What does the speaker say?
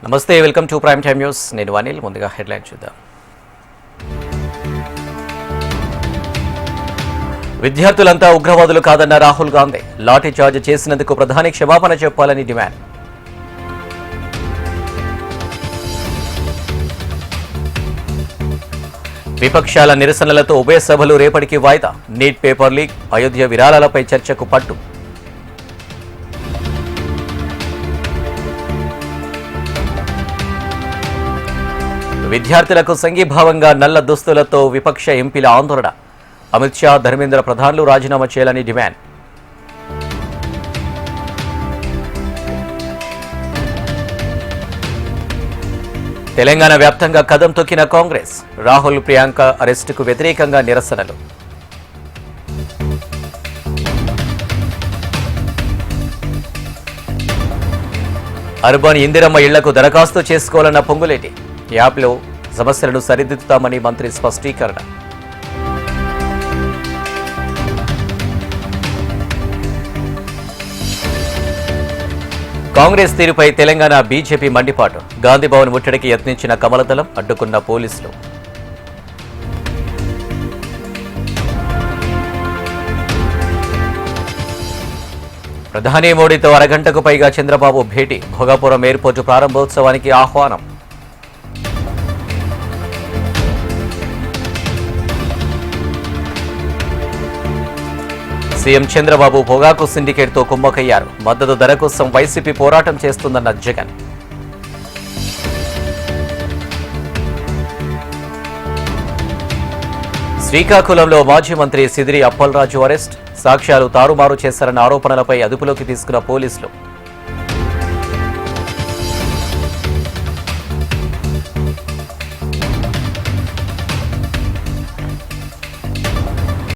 నమస్తే, welcome to prime time news. నేను అనిల్. ముందుగా హెడ్లైన్ చూద్దాం. విద్యార్థులంతా ఉగ్రవాదులు కాదన్న రాహుల్ గాంధీ. లాఠీ చార్జ్ చేసినందుకు ప్రధాని క్షమాపణ చెప్పాలని డిమాండ్. విపక్షాల నిరసనలతో ఉభయ సభలు రేపటికి వాయిదా. నీట్ పేపర్ లీక్, అయోధ్య విరాళాలపై చర్చకు పట్టు. విద్యార్థులకు సంఘీభావంగా నల్ల దుస్తులతో విపక్ష ఎంపీల ఆందోళన. అమిత్ షా, ధర్మేంద్ర ప్రధాన్లు రాజీనామా చేయాలని డిమాండ్. తెలంగాణ వ్యాప్తంగా కదం తొక్కిన కాంగ్రెస్. రాహుల్, ప్రియాంక అరెస్టుకు వ్యతిరేకంగా నిరసనలు. అర్బన్ ఇందిరమ్మ ఇళ్లకు దరఖాస్తు చేసుకోవాలన్న పొంగులేటి. యాప్లో సమస్యలను సరిదిద్దుతామని మంత్రి స్పష్టీకరణ. కాంగ్రెస్ తీరుపై తెలంగాణ బీజేపీ మండిపాటు. గాంధీభవన్ ముట్టడికి యత్నించిన కమలదళం, అడ్డుకున్న పోలీసులు. ప్రధాని మోడీతో అరగంటకు పైగా చంద్రబాబు భేటీ. భోగాపురం ఎయిర్పోర్టు ప్రారంభోత్సవానికి ఆహ్వానం. సీఎం చంద్రబాబు పొగాకు సిండికేట్తో కుమ్మకయ్యారు. మద్దతు ధర కోసం వైసీపీ పోరాటం చేస్తుందన్న జగన్. శ్రీకాకుళంలో మాజీ మంత్రి సిదిరి అప్పలరాజు అరెస్ట్. సాక్ష్యాలు తారుమారు చేశారన్న ఆరోపణలపై అదుపులోకి తీసుకున్న పోలీసులు.